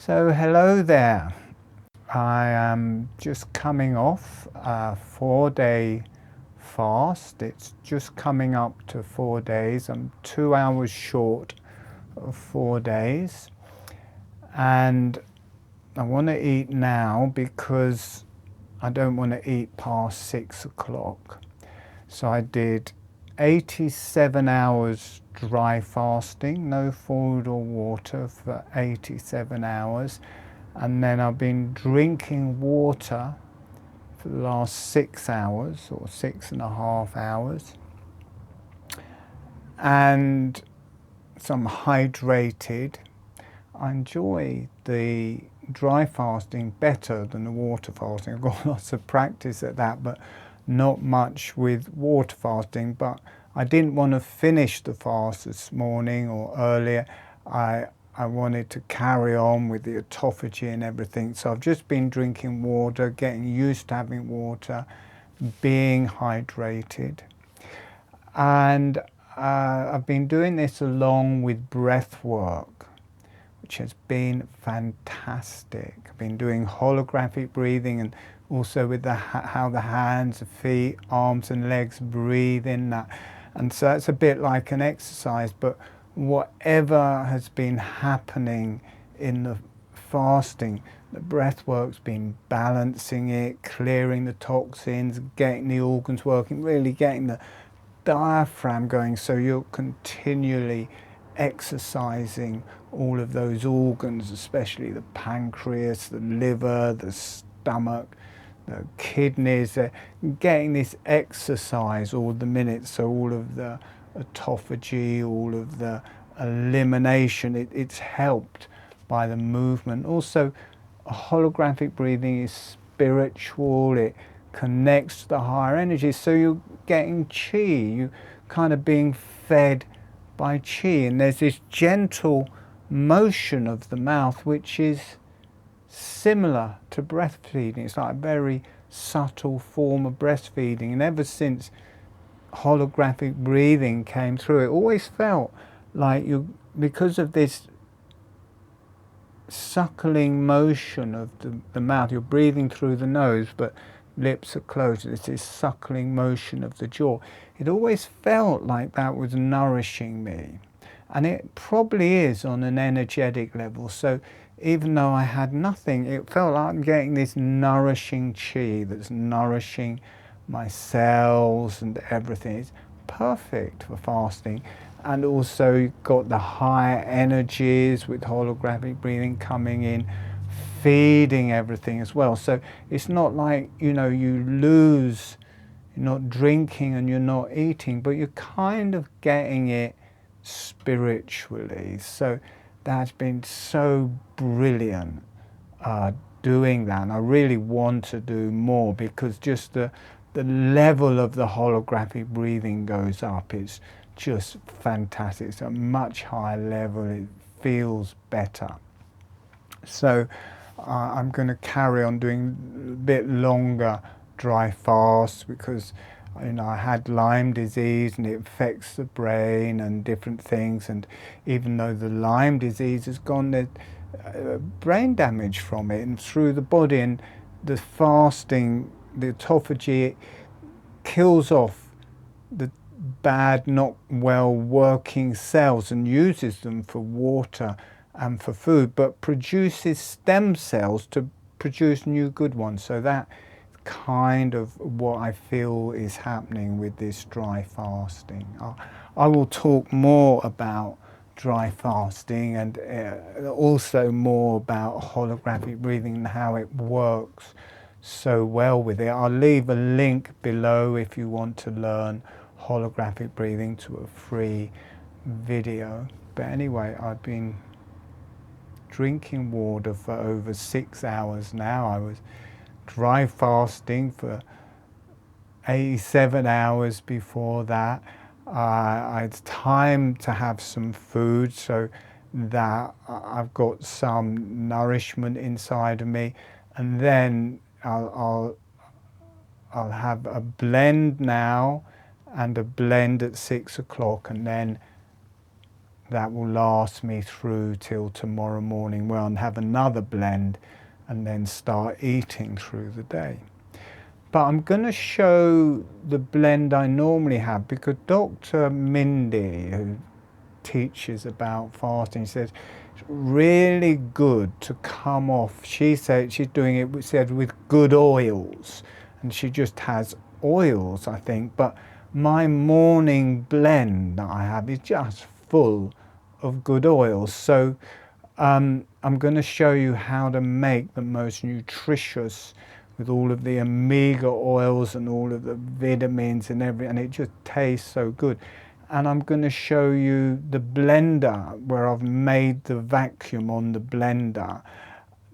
So hello there. I am just coming off a 4-day fast. It's just coming up to 4 days. I'm 2 hours short of 4 days. And I want to eat now because I don't want to eat past 6 o'clock. So I did 87 hours dry fasting, no food or water for 87 hours. And then I've been drinking water for the last 6 hours or 6.5 hours. And so I'm hydrated. I enjoy the dry fasting better than the water fasting. I've got lots of practice at that, but not much with water fasting. But I didn't want to finish the fast this morning or earlier. I wanted to carry on with the autophagy and everything. So I've just been drinking water, getting used to having water, being hydrated. And I've been doing this along with Breathwork, which has been fantastic. I've been doing holographic breathing and also with how the hands, the feet, arms and legs breathe in that. And so it's a bit like an exercise, but whatever has been happening in the fasting, the breathwork's been balancing it, clearing the toxins, getting the organs working, really getting the diaphragm going, so you're continually exercising all of those organs, especially the pancreas, the liver, the stomach, the kidneys. Getting this exercise all the minute, so all of the autophagy, all of the elimination, it's helped by the movement. Also, holographic breathing is spiritual. It connects to the higher energies, so you're getting chi, you kind of being fed by chi, and there's this gentle motion of the mouth which is similar to breastfeeding. It's like a very subtle form of breastfeeding, and ever since holographic breathing came through, it always felt like you, because of this suckling motion of the mouth, you're breathing through the nose but lips are closed. It's this suckling motion of the jaw. It always felt like that was nourishing me, and it probably is on an energetic level. So even though I had nothing, it felt like I'm getting this nourishing chi that's nourishing my cells and everything. It's perfect for fasting. And also you've got the higher energies with holographic breathing coming in, feeding everything as well. So it's not like, you lose, you're not drinking and you're not eating, but you're kind of getting it spiritually. So that's been so brilliant doing that. And I really want to do more, because just the level of the holographic breathing goes up. It's just fantastic. It's a much higher level. It feels better. So I'm going to carry on doing a bit longer dry fasts, because I had Lyme disease and it affects the brain and different things, and even though the Lyme disease has gone, there's brain damage from it and through the body, and the fasting, the autophagy, it kills off the bad, not well working cells and uses them for water and for food, but produces stem cells to produce new good ones. So that kind of what I feel is happening with this dry fasting. I will talk more about dry fasting and also more about holographic breathing and how it works so well with it. I'll leave a link below if you want to learn holographic breathing to a free video. But anyway, I've been drinking water for over 6 hours now. I was dry fasting for 87 hours before that. I had time to have some food so that I've got some nourishment inside of me, and then I'll have a blend now and a blend at 6 o'clock, and then that will last me through till tomorrow morning, where I'll have another blend and then start eating through the day. But I'm going to show the blend I normally have, because Dr. Mindy, who teaches about fasting, says it's really good to come off. She said she's doing it with good oils, and she just has oils, I think. But my morning blend that I have is just full of good oils. So I'm going to show you how to make the most nutritious, with all of the omega oils and all of the vitamins and everything, and it just tastes so good. And I'm going to show you the blender, where I've made the vacuum on the blender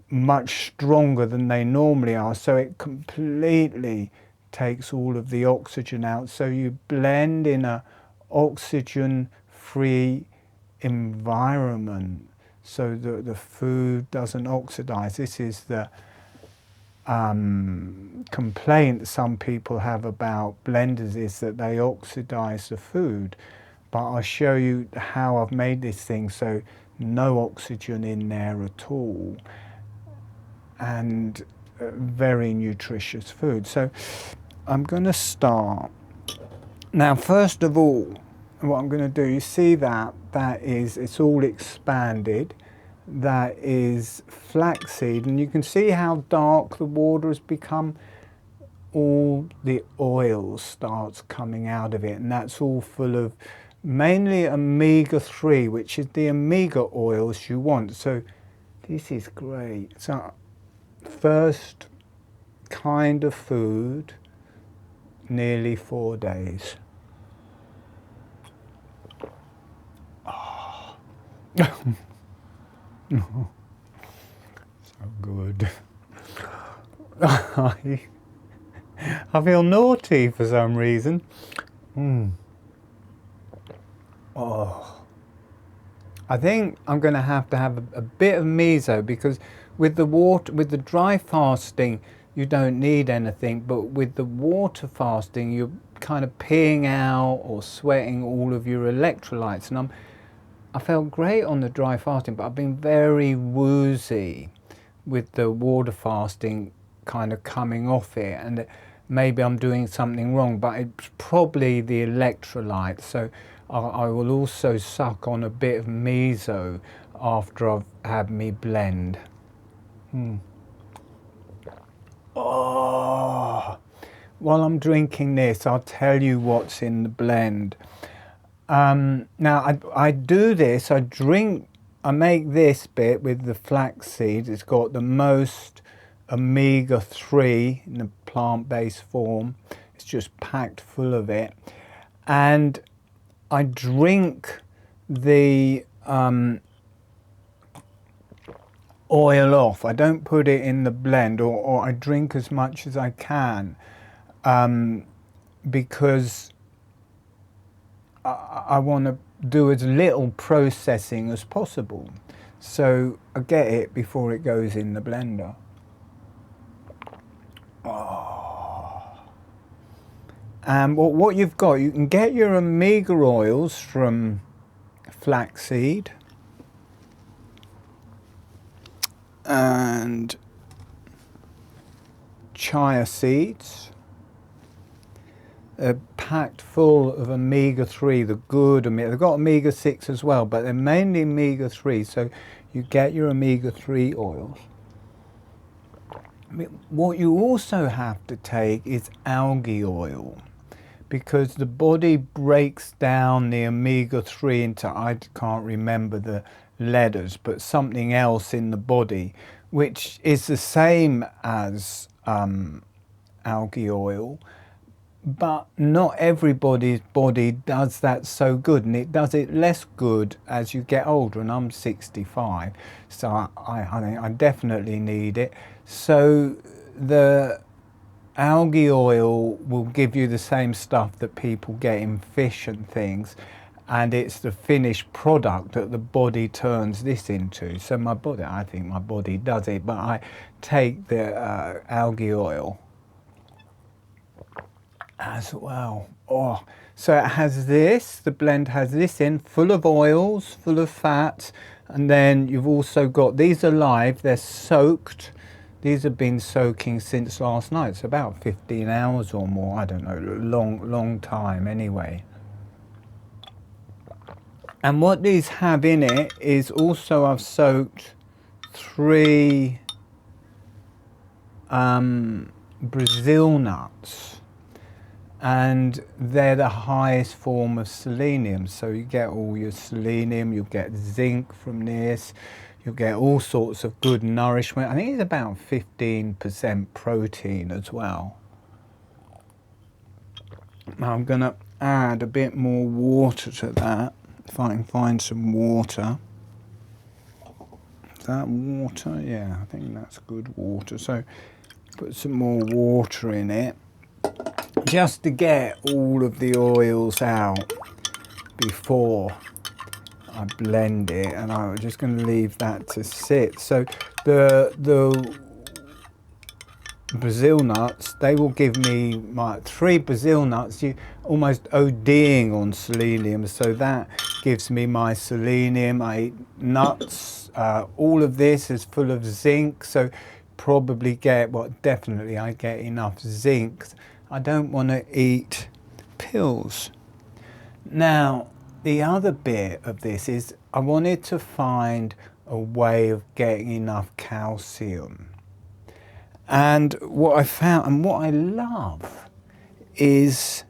much stronger than they normally are, so it completely takes all of the oxygen out. So you blend in a oxygen-free environment, so that the food doesn't oxidize. This is the complaint some people have about blenders, is that they oxidize the food. But I'll show you how I've made this thing, so no oxygen in there at all, and very nutritious food. So I'm going to start. Now, first of all, what I'm going to do, you see that it's all expanded. That is flaxseed, and you can see how dark the water has become. All the oil starts coming out of it, and that's all full of mainly omega-3, which is the omega oils you want. So this is great. So first kind of food, nearly 4 days. Oh. So good. I feel naughty for some reason. Oh, I think I'm going to have a bit of miso, because with the dry fasting you don't need anything, but with the water fasting you're kind of peeing out or sweating all of your electrolytes. And I felt great on the dry fasting, but I've been very woozy with the water fasting, kind of coming off it, and maybe I'm doing something wrong, but it's probably the electrolytes. So I will also suck on a bit of miso after I've had me blend. Oh, while I'm drinking this, I'll tell you what's in the blend. Now I do this, I make this bit with the flaxseed. It's got the most omega-3 in the plant-based form. It's just packed full of it. And I drink the oil off. I don't put it in the blend, or I drink as much as I can, because I want to do as little processing as possible. So I get it before it goes in the blender. Oh. And what you've got, you can get your omega oils from flaxseed and chia seeds. They're packed full of omega-3, the good omega. They've got omega-6 as well, but they're mainly omega-3, so you get your omega-3 oils. What you also have to take is algae oil, because the body breaks down the omega-3 into, I can't remember the letters, but something else in the body, which is the same as algae oil. But not everybody's body does that so good, and it does it less good as you get older, and I'm 65, so I think I definitely need it. So the algae oil will give you the same stuff that people get in fish and things, and it's the finished product that the body turns this into. So my body, I think my body does it, but I take the algae oil as well. Oh, So it has this, the blend has this in, full of oils, full of fats, and then you've also got, these are live, they're soaked. These have been soaking since last night, so about 15 hours or more, I don't know, long time anyway. And what these have in it is also I've soaked 3 Brazil nuts, and they're the highest form of selenium. So you get all your selenium, you'll get zinc from this, you'll get all sorts of good nourishment. I think it's about 15% protein as well. Now I'm going to add a bit more water to that, if I can find some water. Is that water? Yeah, I think that's good water. So put some more water in it, just to get all of the oils out before I blend it, and I'm just going to leave that to sit. So the Brazil nuts, they will give me my 3 Brazil nuts, you almost ODing on selenium, so that gives me my selenium. I eat nuts, all of this is full of zinc, so probably get, well, definitely I get enough zinc. I don't want to eat pills. Now, the other bit of this is I wanted to find a way of getting enough calcium. And what I found, and what I love, is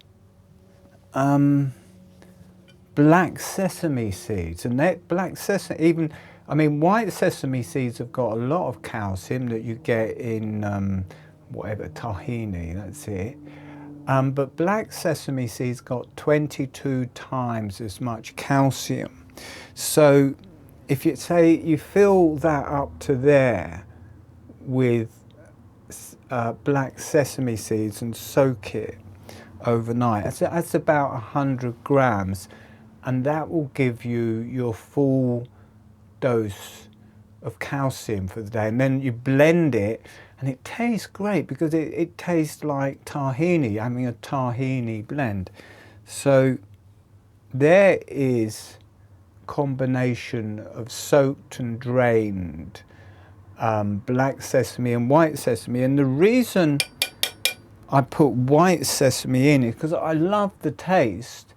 black sesame seeds. And that black sesame, even, I mean, white sesame seeds have got a lot of calcium that you get in whatever, tahini, that's it. But black sesame seeds got 22 times as much calcium. So if you say you fill that up to there with black sesame seeds and soak it overnight, that's about 100 grams, and that will give you your full dose of calcium for the day. And then you blend it, and it tastes great because it tastes like tahini, having a tahini blend. So there is combination of soaked and drained black sesame and white sesame. And the reason I put white sesame in is because I love the taste,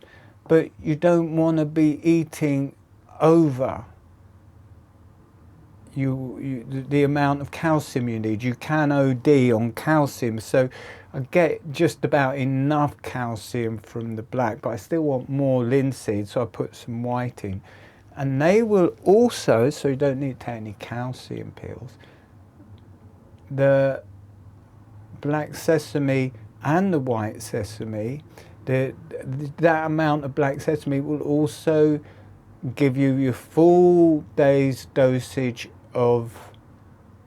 but you don't want to be eating over the amount of calcium you need. You can OD on calcium, so I get just about enough calcium from the black, but I still want more linseed, so I put some white in. And they will also, so you don't need to take any calcium pills, the black sesame and the white sesame, that amount of black sesame will also give you your full day's dosage of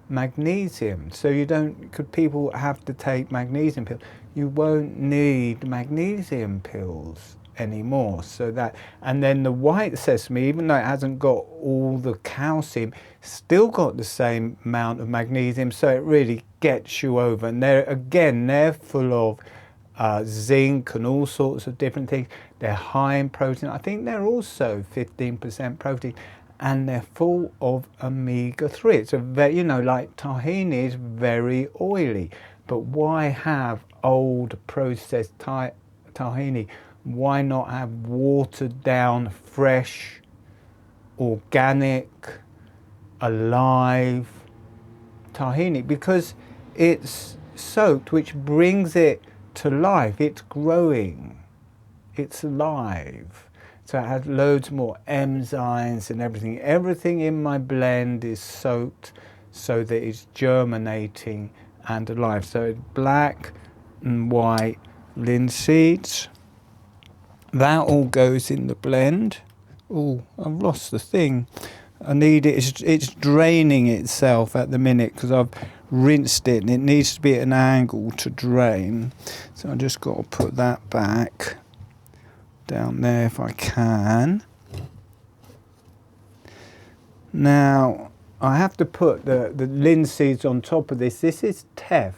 magnesium. So you don't, could people have to take magnesium pills, you won't need magnesium pills anymore. So that, and then the white sesame, even though it hasn't got all the calcium, still got the same amount of magnesium, so it really gets you over. And they're full of zinc and all sorts of different things. They're high in protein. I think they're also 15% protein, and they're full of omega-3. It's a very, you know, like tahini is very oily, but why have old processed tahini? Why not have watered down, fresh, organic, alive tahini? Because it's soaked, which brings it to life. It's growing, it's alive, so it has loads more enzymes and everything. Everything in my blend is soaked so that it's germinating and alive. So black and white linseeds, that all goes in the blend. Oh, I've lost the thing. I need it. It's draining itself at the minute because I've rinsed it, and it needs to be at an angle to drain. So I just got to put that back down there if I can. Now I have to put the linseeds on top of this. This is teff.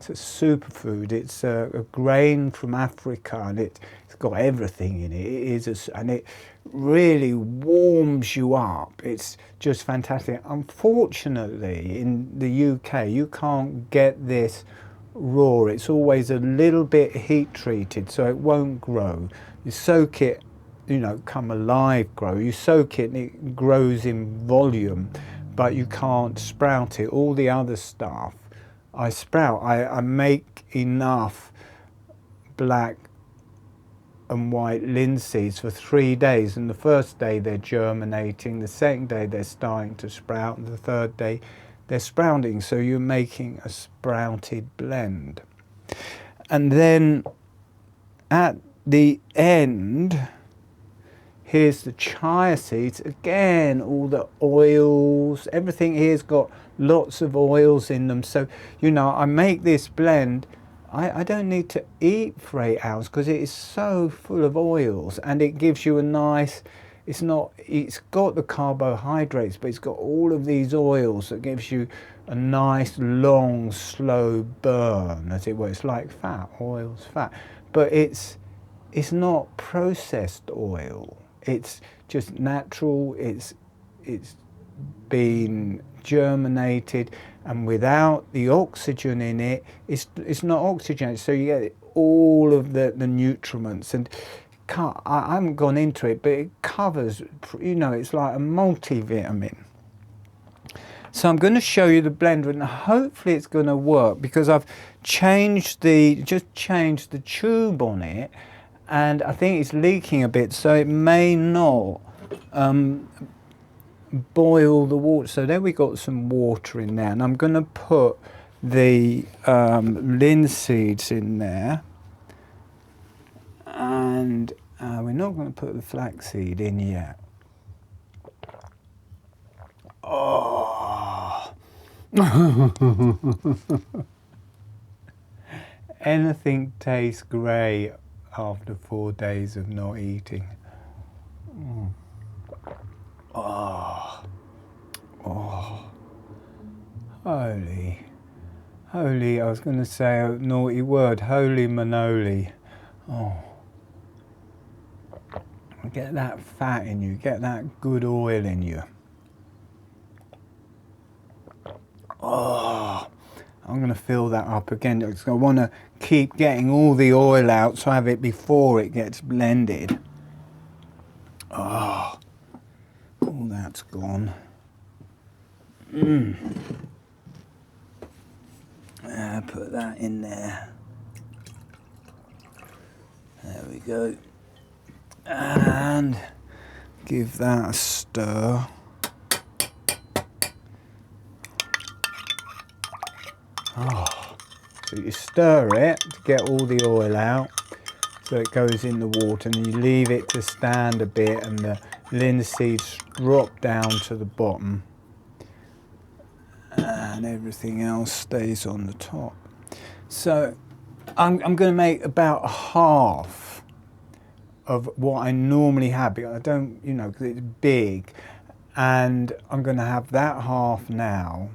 it's a superfood. It's a grain from Africa, and it's got everything in it. It is, and it really warms you up. It's just fantastic. Unfortunately, in the UK, you can't get this raw. It's always a little bit heat treated, so it won't grow. You soak it, you know, come alive grow. You soak it and it grows in volume, but you can't sprout it. All the other stuff I sprout. I make enough black and white linseeds for 3 days, and the first day they're germinating, the second day they're starting to sprout, and the third day they're sprouting. So you're making a sprouted blend. And then at the end, here's the chia seeds. Again, all the oils, everything here's got lots of oils in them. So, you know, I make this blend. I don't need to eat for 8 hours because it is so full of oils, and it gives you a nice, it's got the carbohydrates, but it's got all of these oils that gives you a nice, long, slow burn, as it were. It's like fat, oil's fat, but it's not processed oil. It's just natural. It's been germinated, and without the oxygen in it, it's not oxygenated. So you get all of the nutriments, and I haven't gone into it, but it covers, you know, it's like a multivitamin. So I'm going to show you the blender, and hopefully it's going to work, because I've changed the tube on it, and I think it's leaking a bit, so it may not boil the water. So there we got some water in there, and I'm going to put the linseeds in there, and we're not going to put the flaxseed in yet. Oh. Anything tastes great after 4 days of not eating. Oh, oh, holy, I was going to say a naughty word, holy manoli. Oh, get that fat in you, get that good oil in you. Oh, I'm going to fill that up again, because I want to keep getting all the oil out, so I have it before it gets blended. Oh. All that's gone. Put that in there. There we go. And give that a stir. Oh. So you stir it to get all the oil out, so it goes in the water, and you leave it to stand a bit, and the linseeds drop down to the bottom, and everything else stays on the top. So I'm going to make about half of what I normally have, because I don't, you know, because it's big, and I'm going to have that half now,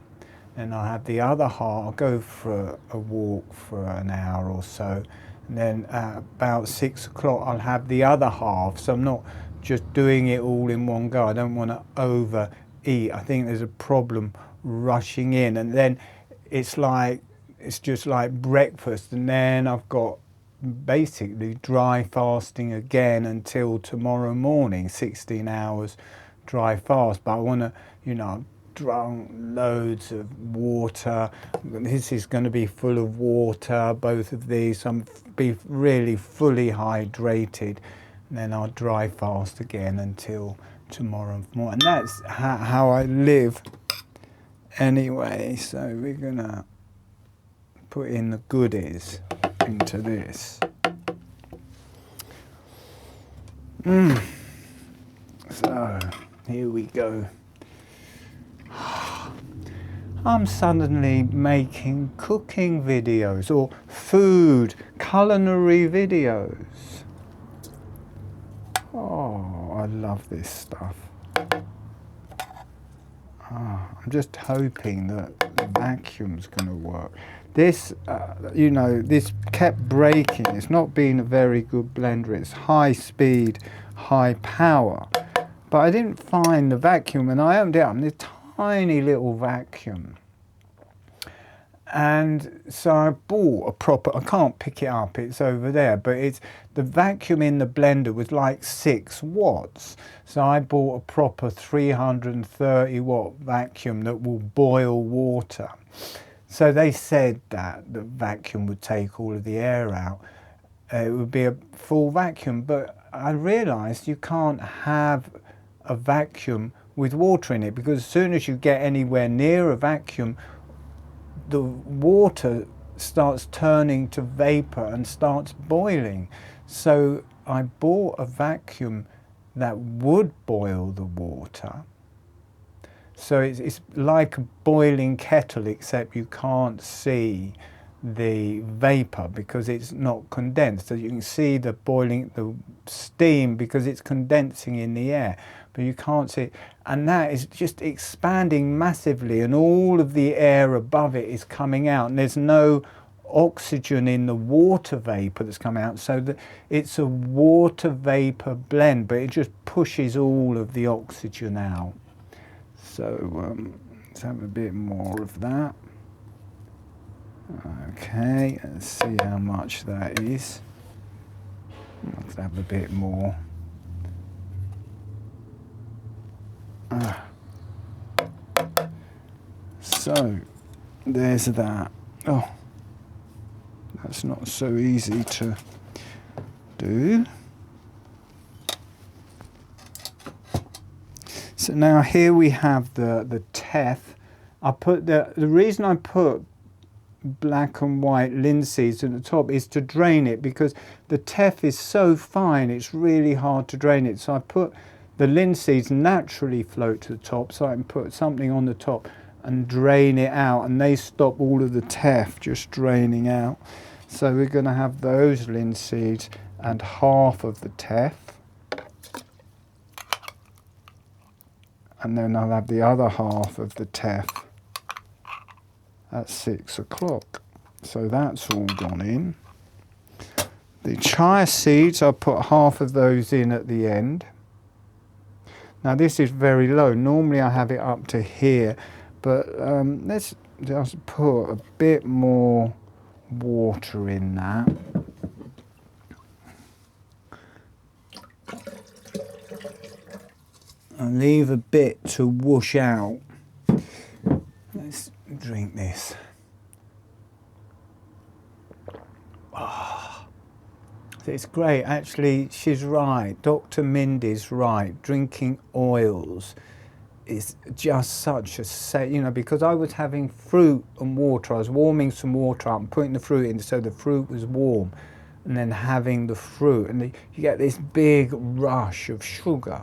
and I'll have the other half. I'll go for a walk for an hour or so, and then about 6 o'clock I'll have the other half. So I'm not just doing it all in one go. I don't want to overeat. I think there's a problem rushing in, and then it's just like breakfast, and then I've got basically dry fasting again until tomorrow morning, 16 hours dry fast. But I want to, you know, I've drunk loads of water. This is going to be full of water, both of these. So I'm be really fully hydrated, and then I'll dry fast again until tomorrow morning. And that's how I live anyway. So we're gonna put in the goodies into this. So here we go. I'm suddenly making cooking videos or food, culinary videos. Oh, I love this stuff. I'm just hoping that the vacuum's going to work. This, you know, this kept breaking. It's not been a very good blender. It's high speed, high power. But I didn't find the vacuum, and I opened it up, and this tiny little vacuum. And so I bought a proper, I can't pick it up, it's over there, but it's, the vacuum in the blender was like 6 watts. So I bought a proper 330 watt vacuum that will boil water. So they said that the vacuum would take all of the air out. It would be a full vacuum, but I realized you can't have a vacuum with water in it, because as soon as you get anywhere near a vacuum, the water starts turning to vapor and starts boiling. So I bought a vacuum that would boil the water. So it's like a boiling kettle, except you can't see the vapor because it's not condensed. So you can see the boiling, the steam, because it's condensing in the air, but you can't see it. And that is just expanding massively, and all of the air above it is coming out, and there's no oxygen in the water vapor that's coming out. So that it's a water vapor blend, but it just pushes all of the oxygen out. So let's have a bit more of that. Okay, let's see how much that is. Let's have a bit more. So there's that. Oh, that's not so easy to do. So now here we have the teff. I put the reason I put black and white linseeds at the top is to drain it, because the teff is so fine it's really hard to drain it. So I put the linseeds naturally float to the top, so I can put something on the top and drain it out, and they stop all of the teff just draining out. So we're going to have those linseeds and half of the teff, and then I'll have the other half of the teff at 6 o'clock. So that's all gone in. The chia seeds, I'll put half of those in at the end. Now this is very low. Normally I have it up to here, but let's just put a bit more water in that. And leave a bit to whoosh out. Let's drink this. Oh, it's great. Actually, she's right. Dr. Mindy's right. Drinking oils is just such a, you know, because I was having fruit and water. I was warming some water up and putting the fruit in so the fruit was warm, and then having the fruit, and you get this big rush of sugar.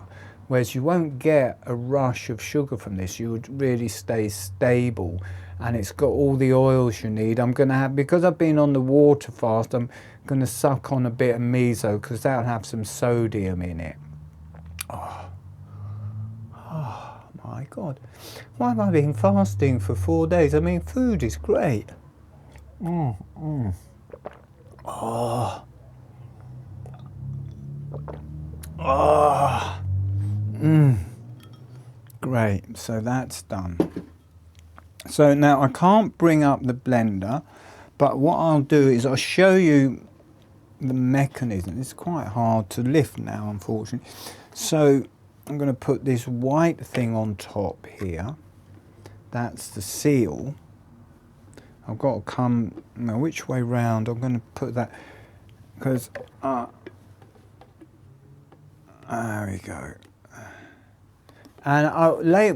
Whereas you won't get a rush of sugar from this. You would really stay stable, and it's got all the oils you need. I'm going to have, because I've been on the water fast, I'm going to suck on a bit of miso, because that'll have some sodium in it. Oh my God. Why have I been fasting for 4 days? I mean, food is great. Oh. Oh. Great, so that's done. So now I can't bring up the blender, but what I'll do is I'll show you the mechanism. It's quite hard to lift now, unfortunately. So I'm going to put this white thing on top here. That's the seal. I've got to come, now which way round? I'm going to put that, because there we go. And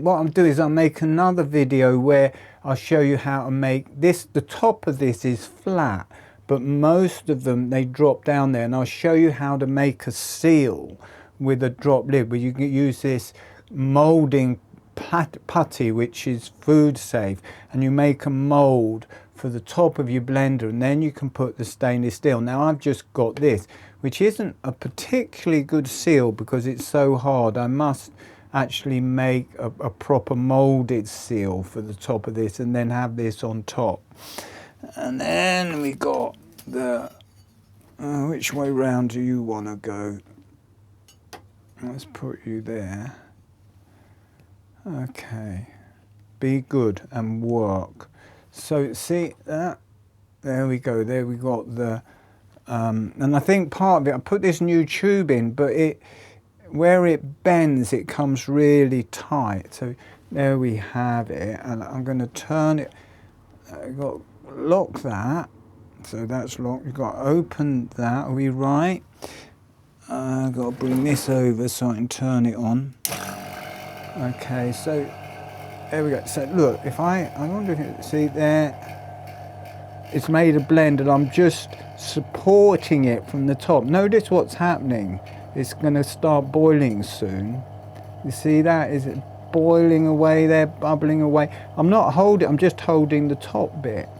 what I'll do is I'll make another video where I'll show you how to make this. The top of this is flat, but most of them, they drop down there, and I'll show you how to make a seal with a drop lid, where you can use this moulding putty, which is food safe, and you make a mould for the top of your blender, and then you can put the stainless steel. Now I've just got this, which isn't a particularly good seal because it's so hard. I must actually make a proper moulded seal for the top of this and then have this on top. And then we got the, which way round do you want to go? Let's put you there. Okay, be good and work. So see that? There we go, there we got the, and I think part of it, I put this new tube in, but where it bends, it comes really tight. So there we have it, and I'm going to turn it, I've got to lock that, so that's locked. You've got to open that, are we right? I've got to bring this over so I can turn it on. Okay, so there we go. So look, if I wonder if you see there, it's made a blend and I'm just supporting it from the top. Notice what's happening. It's going to start boiling soon. You see that? Is it boiling away there, bubbling away? I'm not holding, I'm just holding the top bit.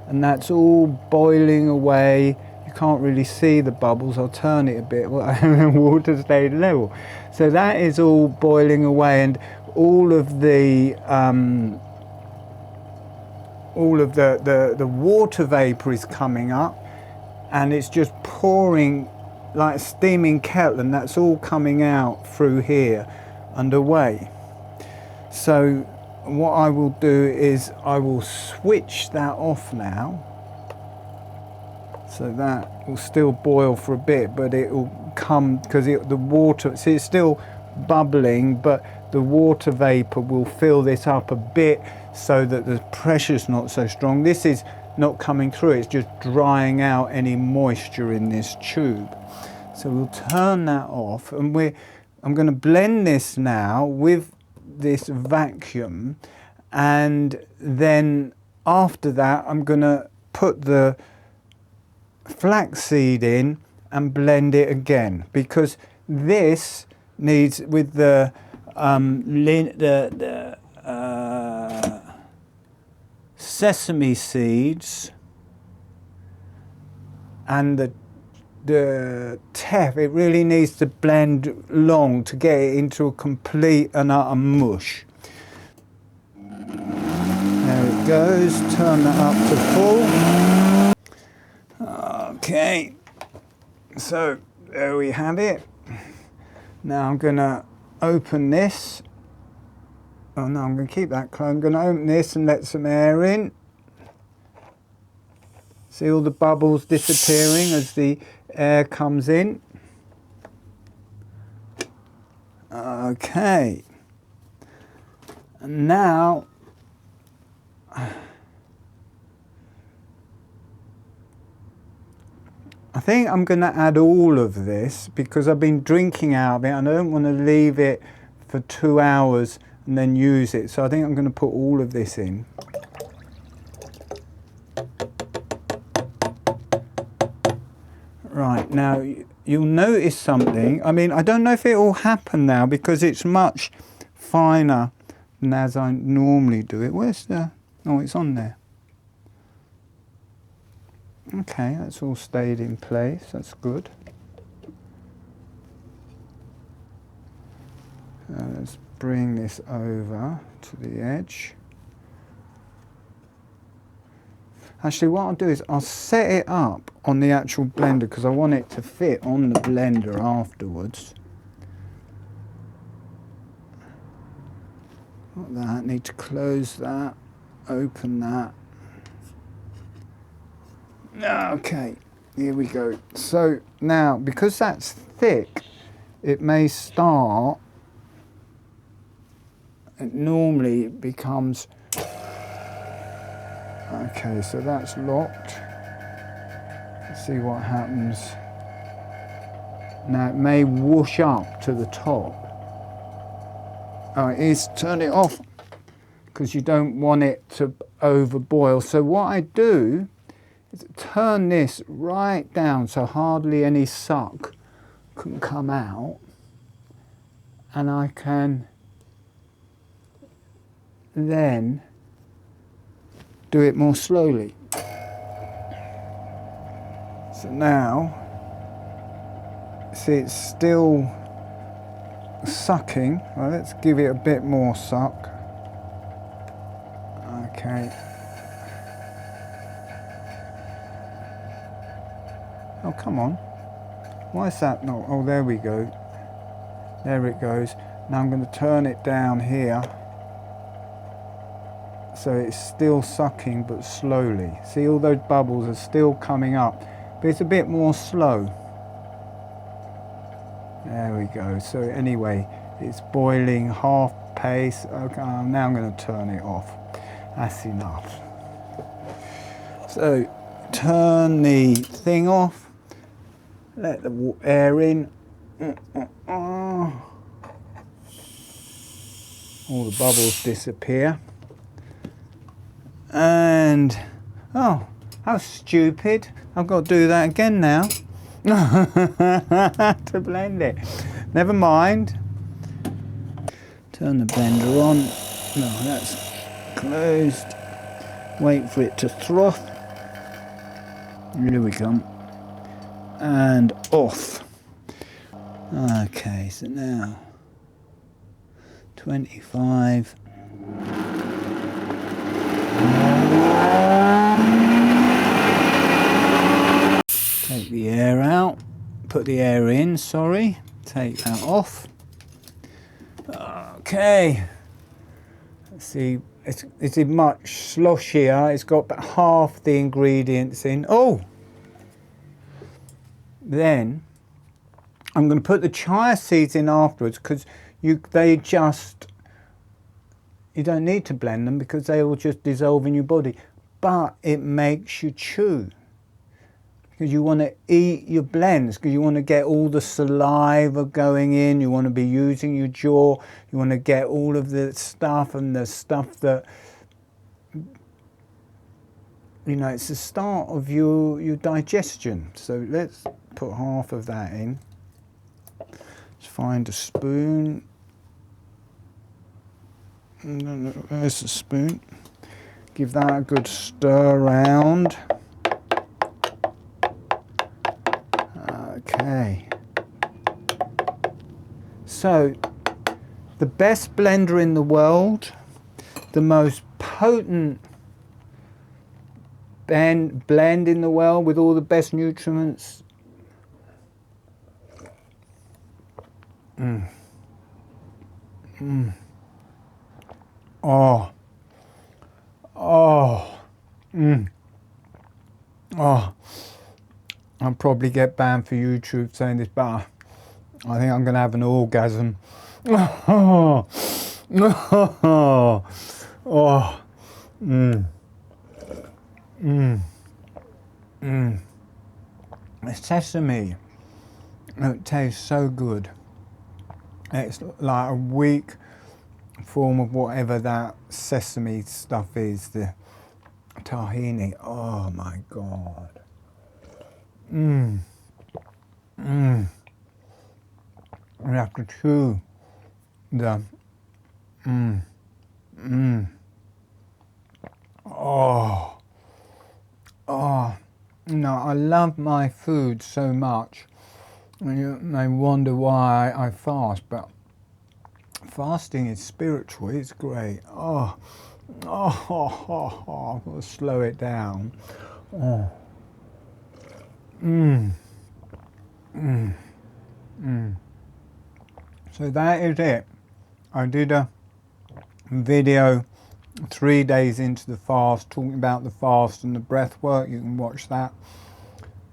And that's all boiling away. You can't really see the bubbles. I'll turn it a bit, water stayed level. So that is all boiling away, and all of the water vapor is coming up, and it's just pouring like a steaming kettle, and that's all coming out through here and away. So what I will do is I will switch that off now. So that will still boil for a bit, but it will come, because the water, see, it's still bubbling, but the water vapor will fill this up a bit so that the pressure's not so strong. This is not coming through, it's just drying out any moisture in this tube. So we'll turn that off, and I'm going to blend this now with this vacuum, and then after that I'm going to put the flaxseed in and blend it again, because this needs, with the sesame seeds and the teff, it really needs to blend long to get it into a complete and utter mush. There it goes, turn that up to full. Okay, so there we have it. Now I'm going to open this. Oh no, I'm going to keep that closed. I'm going to open this and let some air in. See all the bubbles disappearing as the air comes in. Okay. And now I think I'm going to add all of this, because I've been drinking out of it and I don't want to leave it for 2 hours and then use it. So I think I'm going to put all of this in. Right, now you'll notice something. I mean, I don't know if it will happen now because it's much finer than as I normally do it. Where's the, oh, it's on there. Okay, that's all stayed in place, that's good. Let's bring this over to the edge. Actually, what I'll do is I'll set it up on the actual blender, because I want it to fit on the blender afterwards. Like that, need to close that, open that. Okay, here we go. So now, because that's thick, it may start, it normally becomes, okay, so that's locked. Let's see what happens. Now it may whoosh up to the top. Oh, it is, turn it off, because you don't want it to overboil. So what I do, turn this right down so hardly any suck can come out, and I can then do it more slowly. So now, see, it's still sucking. Well, let's give it a bit more suck. Okay. Oh, come on. Why is that not? Oh, there we go. There it goes. Now I'm going to turn it down here. So it's still sucking, but slowly. See, all those bubbles are still coming up, but it's a bit more slow. There we go. So anyway, it's boiling half pace. Okay, now I'm going to turn it off. That's enough. So turn the thing off. Let the air in. All the bubbles disappear. And, oh, how stupid. I've got to do that again now. To blend it. Never mind. Turn the blender on. No, that's closed. Wait for it to froth. Here we come. And off. Okay, so now 25. Take the air out, put the air in, sorry, take that off. Okay, let's see, it's much sloshier, it's got about half the ingredients in. Oh! Then, I'm going to put the chia seeds in afterwards because you don't need to blend them because they will just dissolve in your body. But it makes you chew. Because you want to eat your blends, because you want to get all the saliva going in, you want to be using your jaw, you want to get all of the stuff and the stuff that, you know, it's the start of your digestion. So let's put half of that in. Let's find a spoon. There's a spoon. Give that a good stir around. Okay. So, the best blender in the world, the most potent blend in the world with all the best nutrients. Oh. Oh. Oh. I'll probably get banned for YouTube saying this, but I think I'm going to have an orgasm. Oh. Oh. Oh. Sesame. It tastes so good. It's like a weak form of whatever that sesame stuff is, the tahini. Oh my God. I have to chew the Oh. Oh. No, I love my food so much. And you may wonder why I fast, but fasting is spiritual, it's great. Oh. I've got to slow it down. Oh. So that is it. I did a video 3 days into the fast talking about the fast and the breath work. You can watch that.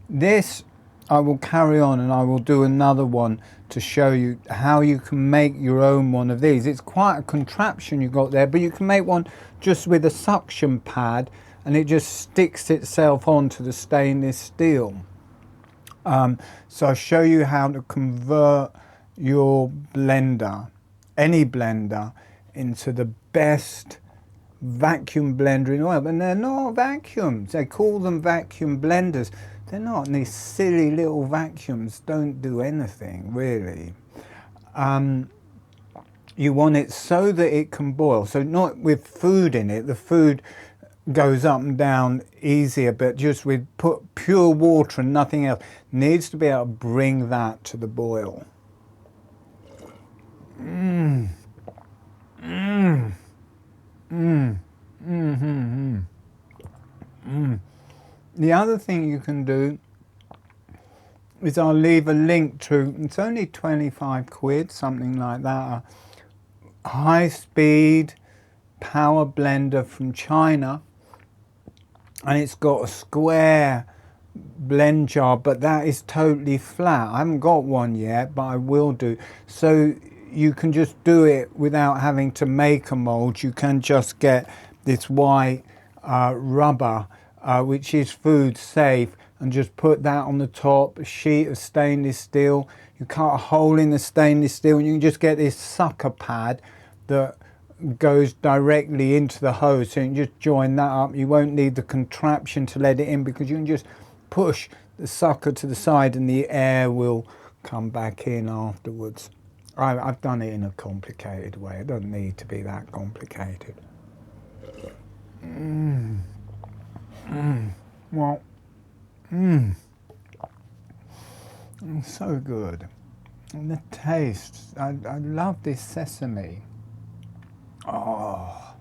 This I will carry on, and I will do another one to show you how you can make your own one of these. It's quite a contraption you got there, but you can make one just with a suction pad and it just sticks itself onto the stainless steel. So I'll show you how to convert your blender, any blender, into the best vacuum blender in the world. And they're not vacuums. They call them vacuum blenders. They're not. And these silly little vacuums don't do anything, really. You want it so that it can boil. So not with food in it. The food goes up and down easier, but just with pure water and nothing else. Needs to be able to bring that to the boil. The other thing you can do is I'll leave a link to, it's only 25 quid, something like that, a high-speed power blender from China, and it's got a square blend jar, but that is totally flat. I haven't got one yet, but I will do. So you can just do it without having to make a mold. You can just get this white rubber, which is food safe, and just put that on the top, a sheet of stainless steel. You cut a hole in the stainless steel and you can just get this sucker pad that goes directly into the hose, so you can just join that up. You won't need the contraption to let it in, because you can just push the sucker to the side and the air will come back in afterwards. I've done it in a complicated way. It doesn't need to be that complicated. Well, so good. And the taste, I love this sesame. Oh,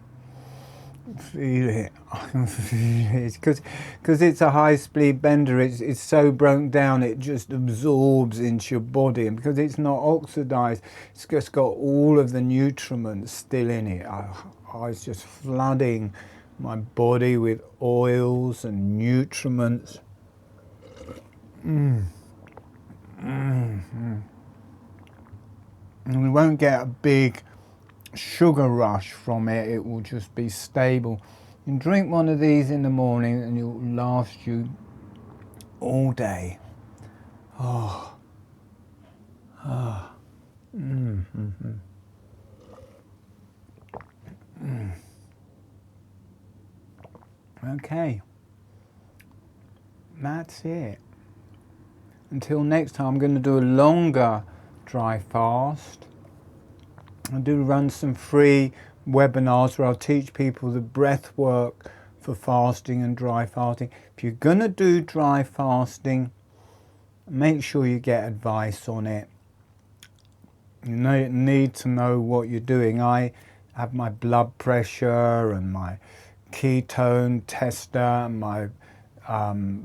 feel it. I can feel it. Because it's a high-speed blender, it's so broken down, it just absorbs into your body. And because it's not oxidized, it's just got all of the nutriments still in it. It's just flooding my body with oils and nutriments. And we won't get a big sugar rush from it. It will just be stable. You can drink one of these in the morning and it will last you all day. Okay, that's it. Until next time, I'm going to do a longer dry fast. I do run some free webinars where I'll teach people the breath work for fasting and dry fasting. If you're going to do dry fasting, make sure you get advice on it. You need to know what you're doing. I have my blood pressure and my ketone tester and my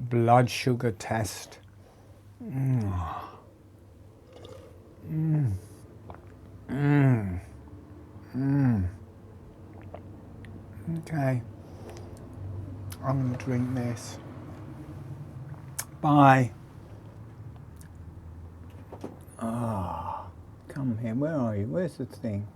blood sugar test. Okay, I'm going to drink this. Bye. Come here, where are you? Where's the thing?